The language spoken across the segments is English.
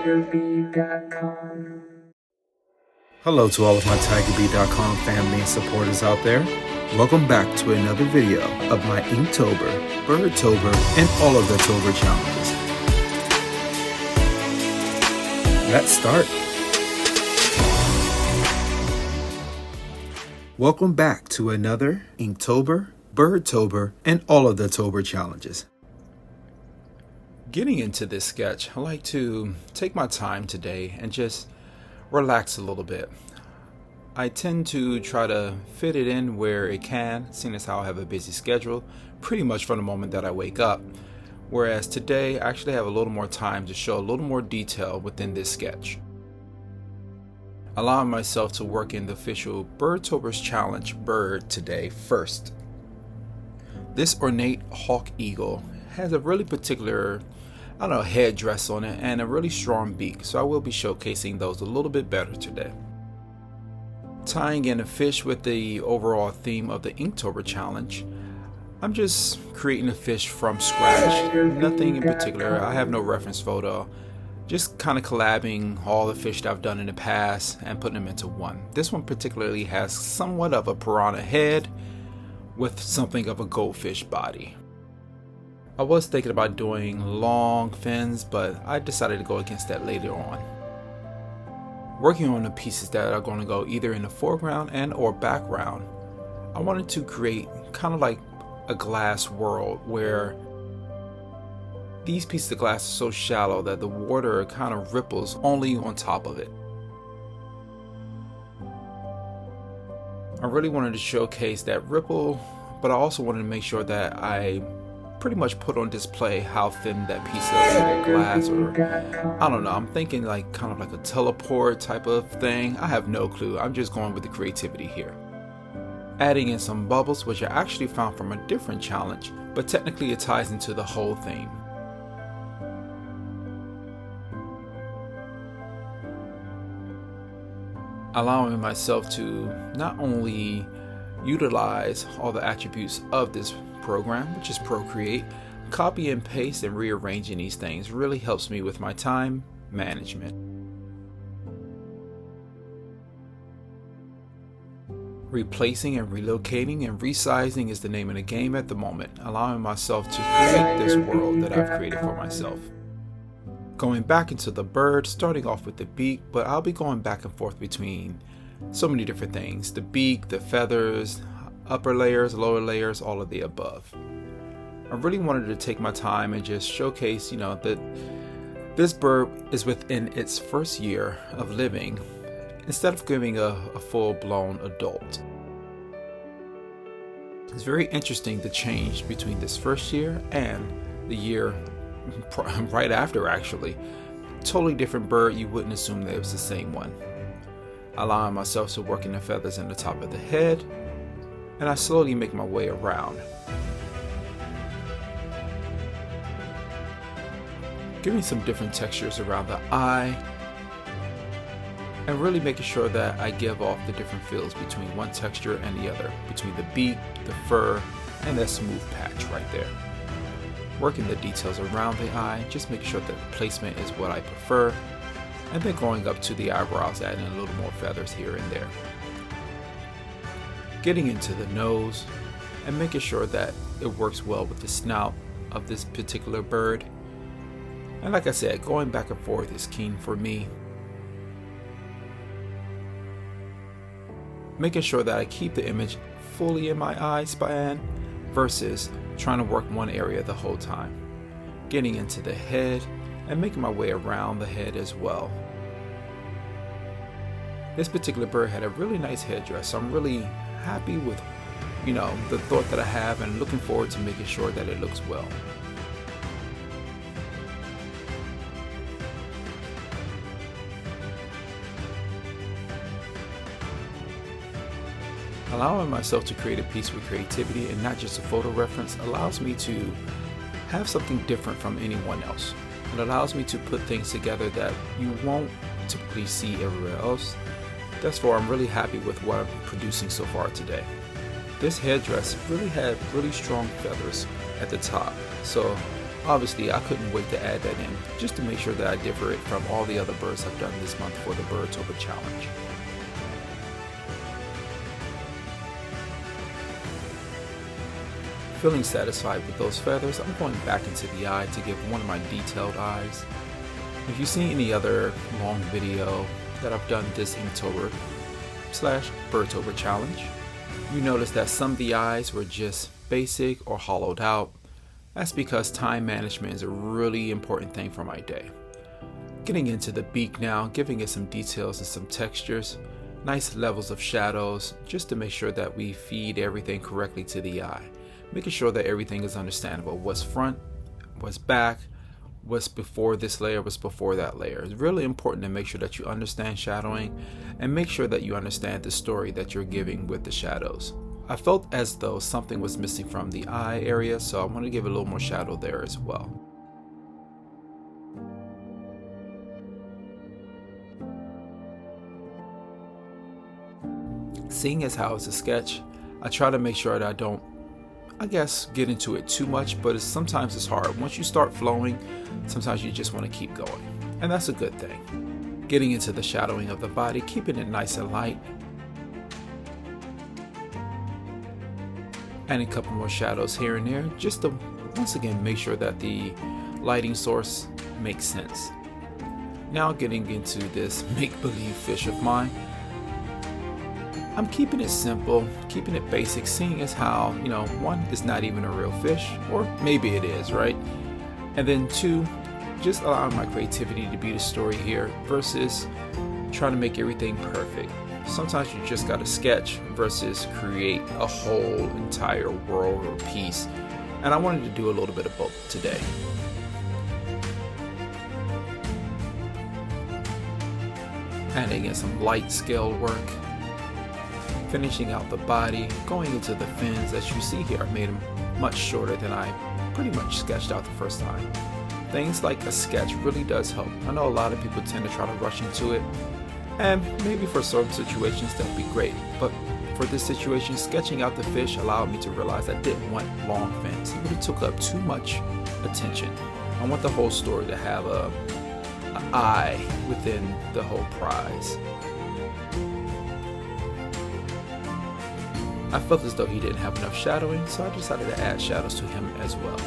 TigerBee.com. Hello to all of my TigerBee.com family and supporters out there. Welcome back to another video of my Inktober, Birdtober, and all of the Tober challenges. Let's start. Welcome back to another Inktober, Birdtober, and all of the Tober challenges. Getting into this sketch, I like to take my time today and just relax a little bit. I tend to try to fit it in where it can, seeing as how I have a busy schedule pretty much from the moment that I wake up. Whereas today I actually have a little more time to show a little more detail within this sketch. Allowing myself to work in the official Birdtober's challenge bird today first. This ornate hawk eagle has a really particular headdress on it and a really strong beak, so I will be showcasing those a little bit better today. Tying in a fish with the overall theme of the Inktober challenge, I'm just creating a fish from scratch, nothing in particular. I have no reference photo, just kind of collabing all the fish that I've done in the past and putting them into one. This one particularly has somewhat of a piranha head with something of a goldfish body. I was thinking about doing long fins, but I decided to go against that later on. Working on the pieces that are going to go either in the foreground and or background, I wanted to create kind of like a glass world where these pieces of glass are so shallow that the water kind of ripples only on top of it. I really wanted to showcase that ripple, but I also wanted to make sure that I pretty much put on display how thin that piece of either glass or I don't know, I'm thinking like kind of like a teleport type of thing. I have no clue. I'm just going with the creativity here. Adding in some bubbles, which I actually found from a different challenge, but technically it ties into the whole theme. Allowing myself to not only utilize all the attributes of this program, which is Procreate, copy and paste and rearranging these things really helps me with my time management. Replacing and relocating and resizing is the name of the game at the moment, allowing myself to create this world that I've created for myself. Going back into the bird, starting off with the beak, but I'll be going back and forth between so many different things. The beak, the feathers, upper layers, lower layers, all of the above. I really wanted to take my time and just showcase, that this bird is within its first year of living instead of giving a full-blown adult. It's very interesting the change between this first year and the year right after, actually. Totally different bird. You wouldn't assume that it was the same one. Allowing myself to work in the feathers in the top of the head, and I slowly make my way around. Giving some different textures around the eye, and really making sure that I give off the different feels between one texture and the other, between the beak, the fur, and that smooth patch right there. Working the details around the eye, just making sure that the placement is what I prefer, and then going up to the eyebrows, adding a little more feathers here and there. Getting into the nose and making sure that it works well with the snout of this particular bird. And like I said, going back and forth is keen for me. Making sure that I keep the image fully in my eye span versus trying to work one area the whole time. Getting into the head and making my way around the head as well. This particular bird had a really nice headdress, so I'm really happy with the thought that I have and looking forward to making sure that it looks well. Allowing myself to create a piece with creativity and not just a photo reference allows me to have something different from anyone else. It allows me to put things together that you won't typically see everywhere else. That's why I'm really happy with what I'm producing so far today. This headdress really had really strong feathers at the top, so Obviously, I couldn't wait to add that in, just to make sure that I differ it from all the other birds I've done this month for the Birdtober challenge. Feeling satisfied with those feathers, I'm going back into the eye to give one of my detailed eyes. If you've seen any other long video that I've done this Inktober/Birdtober challenge, you notice that some of the eyes were just basic or hollowed out. That's because time management is a really important thing for my day. Getting into the beak now, giving it some details and some textures, nice levels of shadows, just to make sure that we feed everything correctly to the eye. Making sure that everything is understandable. What's front, what's back, what's before this layer, what's before that layer. It's really important to make sure that you understand shadowing and make sure that you understand the story that you're giving with the shadows. I felt as though something was missing from the eye area, so I want to give a little more shadow there as well. Seeing as how it's a sketch, I try to make sure that I don't get into it too much, but sometimes it's hard. Once you start flowing, sometimes you just want to keep going, and that's a good thing. Getting into the shadowing of the body, keeping it nice and light. Adding a couple more shadows here and there, just to once again make sure that the lighting source makes sense. Now getting into this make-believe fish of mine. I'm keeping it simple, keeping it basic, seeing as how, one, is not even a real fish, or maybe it is, right? And then two, just allowing my creativity to be the story here versus trying to make everything perfect. Sometimes you just gotta sketch versus create a whole entire world or piece. And I wanted to do a little bit of both today. Adding in some light scale work. Finishing out the body, going into the fins. As you see here, I made them much shorter than I pretty much sketched out the first time. Things like a sketch really does help. I know a lot of people tend to try to rush into it, and maybe for certain situations that would be great, but for this situation, sketching out the fish allowed me to realize I didn't want long fins. It really took up too much attention. I want the whole story to have an eye within the whole prize. I felt as though he didn't have enough shadowing, so I decided to add shadows to him as well.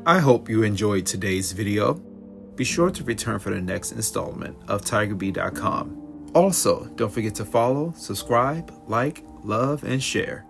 I hope you enjoyed today's video. Be sure to return for the next installment of TigerBee.com. Also, don't forget to follow, subscribe, like, love, and share.